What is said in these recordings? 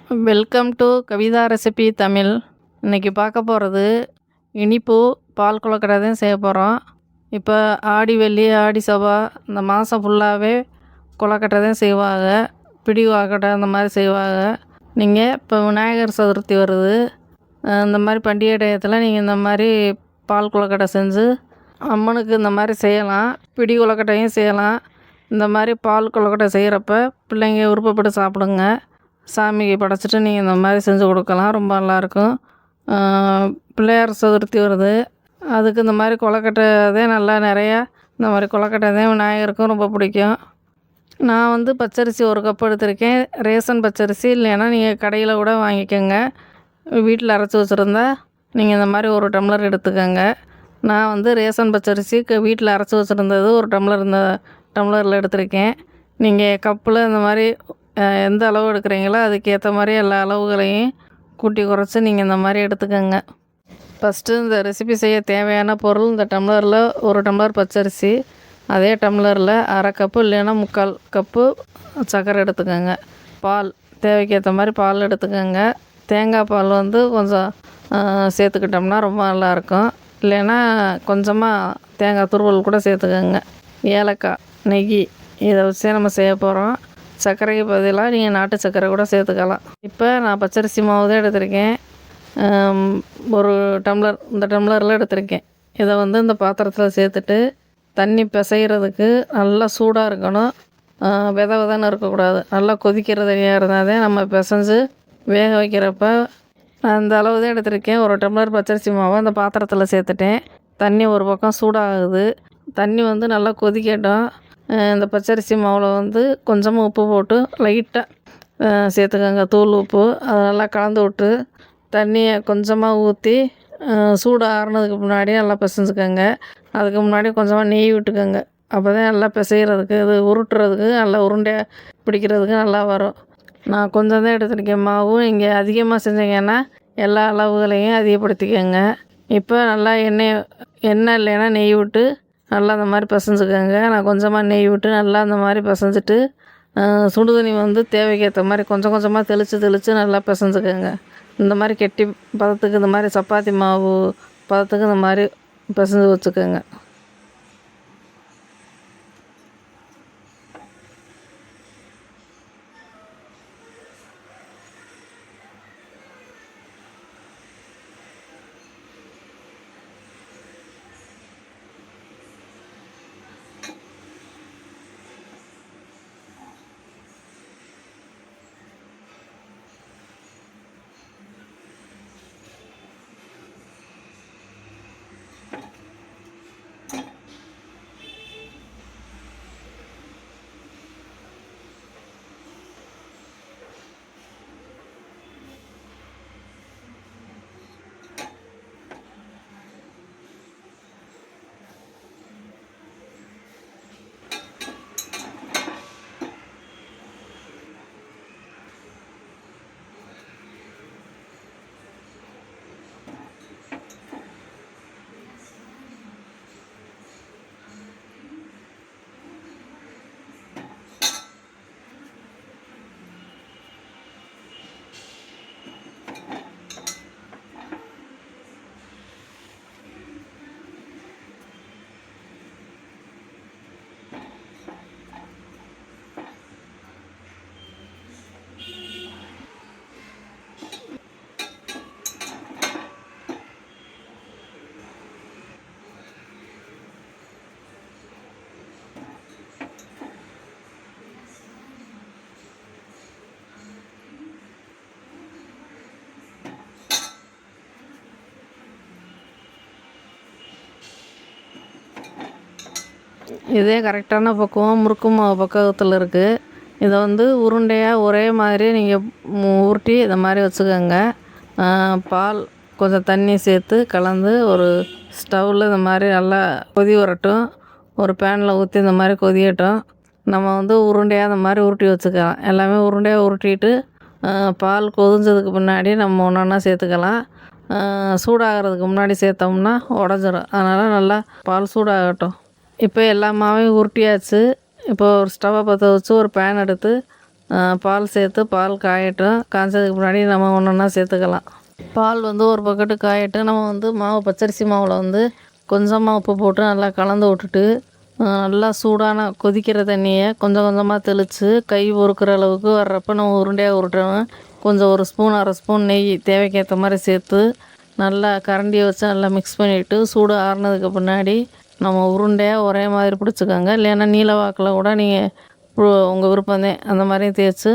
Welcome to Kavitha recipe Tamil. இன்றைக்கி பார்க்க போகிறது இனிப்பு பால் கொழுக்கட்டை தான் செய்ய போகிறோம். இப்போ ஆடி வெள்ளி ஆடி செவ்வாய் இந்த மாதம் ஃபுல்லாகவே கொழுக்கட்டை தான் செய்வாங்க. பிடி கொழுக்கட்டை அந்த மாதிரி செய்வாங்க. நீங்கள் இப்போ விநாயகர் சதுர்த்தி வருது, இந்த மாதிரி பண்டிகை டயத்தில் நீங்கள் இந்த மாதிரி பால் கொழுக்கட்டை செஞ்சு அம்மனுக்கு இந்த மாதிரி செய்யலாம். பிடி கொழுக்கட்டையும் செய்யலாம். இந்த மாதிரி பால் கொழுக்கட்டை செய்கிறப்ப பிள்ளைங்க விருப்பப்பட்டு சாப்பிடுங்க. சாமிக்கு படைச்சிட்டு நீங்கள் இந்த மாதிரி செஞ்சு கொடுக்கலாம், ரொம்ப நல்லாயிருக்கும். பிள்ளையார் சதுர்த்தி வருது, அதுக்கு இந்த மாதிரி கொழுக்கட்டை தான் நல்லா நிறையா இந்த மாதிரி கொழுக்கட்டை தான் விநாயகருக்கும் ரொம்ப பிடிக்கும். நான் வந்து பச்சரிசி 1 கப் எடுத்திருக்கேன். ரேஷன் பச்சரிசி இல்லைன்னா நீங்கள் கடையில் கூட வாங்கிக்கோங்க. வீட்டில் அரைச்சி வச்சுருந்தா நீங்கள் இந்த மாதிரி 1 டம்ளர் எடுத்துக்கோங்க. நான் வந்து ரேஷன் பச்சரிசி வீட்டில் அரைச்சி வச்சுருந்தது 1 டம்ளர் இந்த டம்ளரில் எடுத்திருக்கேன். நீங்கள் கப்பில் இந்த மாதிரி எந்த அளவு எடுக்கிறீங்களோ அதுக்கேற்ற மாதிரி எல்லா அளவுகளையும் கூட்டி குறைச்சி நீங்கள் இந்த மாதிரி எடுத்துக்கோங்க. ஃபஸ்ட்டு இந்த ரெசிபி செய்ய தேவையான பொருள், இந்த டம்ளரில் 1 டம்ளர் பச்சரிசி, அதே டம்ளரில் 1/2 கப்பு இல்லைன்னா 3/4 கப்பு சர்க்கரை எடுத்துக்கோங்க. பால் தேவைக்கேற்ற மாதிரி பால் எடுத்துக்கோங்க. தேங்காய் பால் வந்து கொஞ்சம் சேர்த்துக்கிட்டோம்னா ரொம்ப நல்லாயிருக்கும். இல்லைன்னா கொஞ்சமாக தேங்காய் துருவல் கூட சேர்த்துக்கோங்க. ஏலக்காய், நெய் இதை வச்சே நம்ம செய்ய போகிறோம். சர்க்கரைக்கு பதிலாக நீங்கள் நாட்டு சர்க்கரை கூட சேர்த்துக்கலாம். இப்போ நான் பச்சரிசி மாவு தான் எடுத்திருக்கேன். 1 டம்ளர் இந்த டம்ளரில் எடுத்திருக்கேன். இதை வந்து இந்த பாத்திரத்தில் சேர்த்துட்டு தண்ணி பிசைகிறதுக்கு நல்லா சூடாக இருக்கணும். விதன்னு இருக்கக்கூடாது. நல்லா கொதிக்கிற தண்ணியாக இருந்தால் தான் நம்ம பிசைஞ்சு வேக வைக்கிறப்ப. அந்த அளவு தான் எடுத்திருக்கேன். 1 டம்ளர் பச்சரிசி மாவை அந்த பாத்திரத்தில் சேர்த்துட்டேன். தண்ணி ஒரு பக்கம் சூடாகுது. தண்ணி வந்து நல்லா கொதிக்கட்டும். இந்த பச்சரிசி மாவில் வந்து கொஞ்சமாக உப்பு போட்டு லைட்டாக சேர்த்துக்கோங்க, தூள் உப்பு. அதை நல்லா கலந்து விட்டு தண்ணியை கொஞ்சமாக ஊற்றி சூடு ஆறுனதுக்கு முன்னாடி நல்லா பிசைஞ்சுக்கோங்க. அதுக்கு முன்னாடி கொஞ்சமாக நெய் விட்டுக்கோங்க. அப்போ தான் நல்லா பிசைகிறதுக்கு, இது உருட்டுறதுக்கு நல்லா உருண்டையாக பிடிக்கிறதுக்கு நல்லா வரும். நான் கொஞ்சம் தான் எடுத்துருக்கேன் மாவு. இங்கே அதிகமாக செஞ்சீங்கன்னா எல்லா அளவுகளையும் அதிகப்படுத்திக்கோங்க. இப்போ நல்லா எண்ணெய் இல்லைன்னா நெய் விட்டு நல்லா அந்த மாதிரி பிசைஞ்சுக்கோங்க. நான் கொஞ்சமாக நெய் விட்டு நல்லா அந்த மாதிரி பிசைஞ்சிட்டு சுடுதண்ணி வந்து தேவைக்கேற்ற மாதிரி கொஞ்சம் கொஞ்சமாக தெளித்து நல்லா பிசைஞ்சுக்கோங்க. இந்த மாதிரி கெட்டி பதத்துக்கு, இந்த மாதிரி சப்பாத்தி மாவு பதத்துக்கு இந்த மாதிரி பிசைஞ்சு வச்சுக்கோங்க. இதே கரெக்டான பக்குவம் முறுக்கு மாவு பக்குவத்தில் இருக்குது. இதை வந்து உருண்டையாக ஒரே மாதிரி நீங்கள் உருட்டி இதை மாதிரி வச்சுக்கோங்க. பால் கொஞ்சம் தண்ணி சேர்த்து கலந்து ஒரு ஸ்டவ்வில் இந்த மாதிரி நல்லா கொதி வரட்டும். ஒரு பேனில் ஊற்றி இந்த மாதிரி கொதியட்டும். நம்ம வந்து உருண்டையாக இந்த மாதிரி உருட்டி வச்சுக்கலாம். எல்லாமே உருண்டையாக உருட்டிட்டு பால் கொதிஞ்சதுக்கு முன்னாடி நம்ம ஒன்றா சேர்த்துக்கலாம். சூடாகிறதுக்கு முன்னாடி சேர்த்தோம்னா உடஞ்சிரும். அதனால் நல்லா பால் சூடாகட்டும். இப்போ எல்லா மாவையும் உருட்டியாச்சு. இப்போ ஒரு ஸ்டவ்வை பற்ற வச்சு ஒரு பேன் எடுத்து பால் சேர்த்து பால் காயட்டும். காய்ச்சதுக்கு முன்னாடி நம்ம ஒன்று ஒன்றா சேர்த்துக்கலாம். பால் வந்து ஒரு பக்கெட்டு காயட்டும். நம்ம வந்து மாவு பச்சரிசி மாவில் வந்து கொஞ்சமாக உப்பு போட்டு நல்லா கலந்து விட்டுட்டு நல்லா சூடான கொதிக்கிற தண்ணியை கொஞ்சம் கொஞ்சமாக தெளித்து கை பொறுக்கிற அளவுக்கு வர்றப்போ நம்ம உருண்டையாக உருட்டணும். கொஞ்சம் ஒரு ஸ்பூன் அரை ஸ்பூன் நெய் தேவைக்கேற்ற மாதிரி சேர்த்து நல்லா கரண்டியை வச்சு நல்லா மிக்ஸ் பண்ணிவிட்டு சூடு ஆறுனதுக்கு பின்னாடி நம்ம உருண்டையாக ஒரே மாதிரி பிடிச்சிக்கோங்க. இல்லைன்னா நீல வாக்கில் கூட நீங்கள் உங்கள் விருப்பம்தான் அந்த மாதிரியும் தேய்ச்சி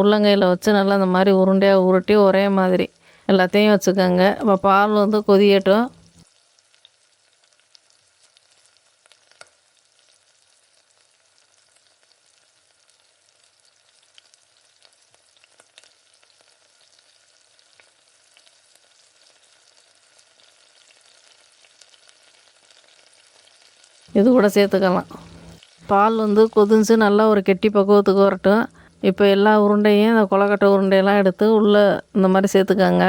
உள்ளங்கையில் வச்சு நல்லா அந்த மாதிரி உருண்டையாக உருட்டி ஒரே மாதிரி எல்லாத்தையும் வச்சுக்கோங்க. இப்போ பால் வந்து கொதிக்கட்டும். இது கூட சேர்த்துக்கலாம். பால் வந்து கொதிஞ்சு நல்லா ஒரு கெட்டி பக்குவத்துக்கு வரட்டும். இப்போ எல்லா உருண்டையும் இந்த கொலக்கட்டை உருண்டையெல்லாம் எடுத்து உள்ளே இந்த மாதிரி சேர்த்துக்கோங்க.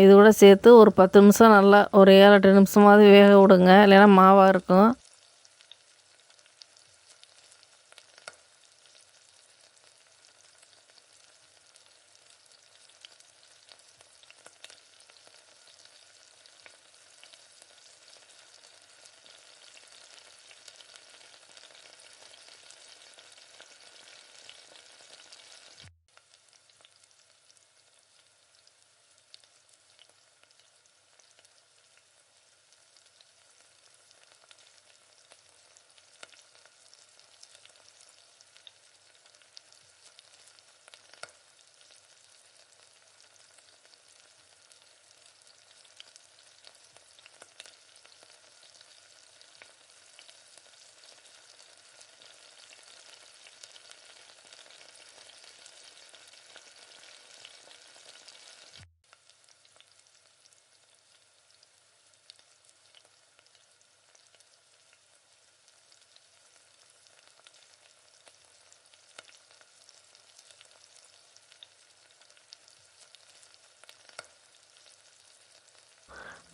இது கூட சேர்த்து ஒரு 10 நிமிஷம் நல்லா ஒரு 7-8 நிமிஷமாவது வேக விடுங்க. இல்லைன்னா மாவாக இருக்கும்.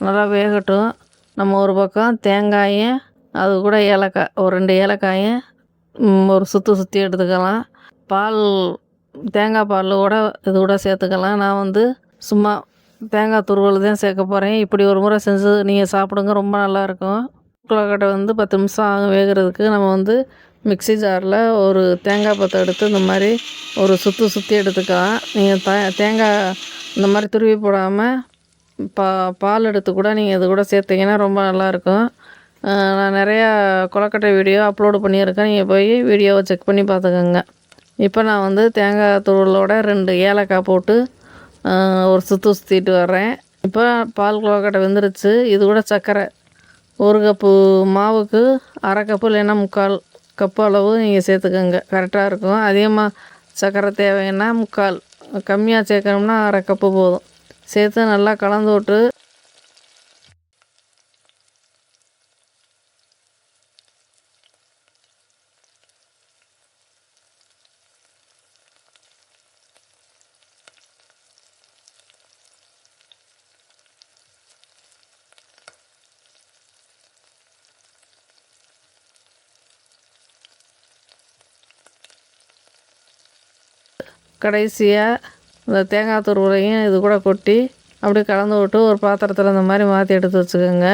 நல்லா வேகட்டும். நம்ம ஒரு பக்கம் தேங்காயும் அது கூட ஏலக்காய் ஒரு 2 ஏலக்காயும் ஒரு சுற்றி எடுத்துக்கலாம். பால் தேங்காய் பால் கூட இது கூட சேர்த்துக்கலாம். நான் வந்து சும்மா தேங்காய் துருவல் தான் சேர்க்க போகிறேன். இப்படி ஒரு முறை செஞ்சு நீங்கள் சாப்பிடுங்க, ரொம்ப நல்லாயிருக்கும். கொழுக்கட்டை வந்து 10 நிமிஷம் ஆகும் வேகிறதுக்கு. நம்ம வந்து மிக்ஸி ஜாரில் ஒரு தேங்காய் பத்தை எடுத்து இந்த மாதிரி ஒரு சுற்றி எடுத்துக்கலாம். நீங்கள் தேங்காய் இந்த மாதிரி துருவி போடாமல் பால் எடுத்து கூட நீங்கள் இது கூட சேர்த்திங்கன்னா ரொம்ப நல்லாயிருக்கும். நான் நிறையா கொழுக்கட்டை வீடியோ அப்லோடு பண்ணியிருக்கேன். நீங்கள் போய் வீடியோவை செக் பண்ணி பார்த்துக்கோங்க. இப்போ நான் வந்து தேங்காய் துருவலோட 2 ஏலக்காய் போட்டு ஒரு சுற்றிட்டு வர்றேன். இப்போ பால் கொழுக்கட்டை வெந்துருச்சு. இது கூட சர்க்கரை 1 கப்பு மாவுக்கு அரை கப்பு இல்லைன்னா 3/4 கப்பு அளவு நீங்கள் சேர்த்துக்கோங்க. கரெக்டாக இருக்கும். அதிகமாக சர்க்கரை தேவைன்னா 3/4, கம்மியாக சேர்க்கணும்னா அரை கப்பு போதும். சேர்த்து நல்லா கலந்து விட்டு கடைசியாக இந்த தேங்காய் துருவலையும் இது கூட கொட்டி அப்படியே கலந்து விட்டு ஒரு பாத்திரத்தில் இந்த மாதிரி மாற்றி எடுத்து வச்சுக்கோங்க.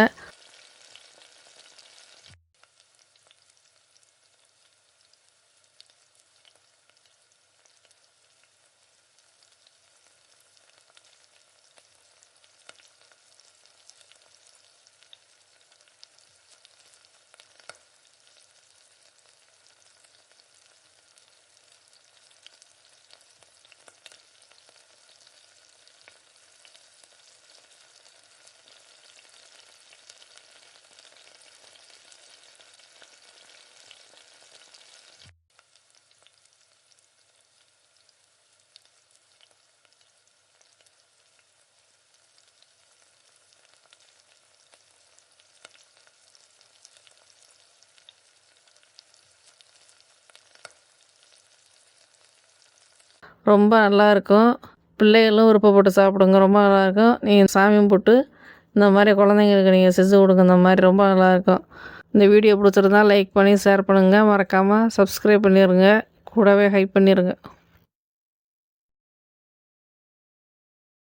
ரொம்ப நல்லாயிருக்கும். பிள்ளைகளும் விருப்பப்பட்டு சாப்பிடுங்க. ரொம்ப நல்லாயிருக்கும். நீங்கள் சாமி கும்பிட்டு இந்த மாதிரி குழந்தைங்களுக்கு நீங்கள் செஞ்சு கொடுங்க. இந்த மாதிரி ரொம்ப நல்லாயிருக்கும். இந்த வீடியோ பிடிச்சிருந்தா லைக் பண்ணி ஷேர் பண்ணுங்கள். மறக்காமல் சப்ஸ்கிரைப் பண்ணிடுங்க. கூடவே ஹைப் பண்ணிடுங்க.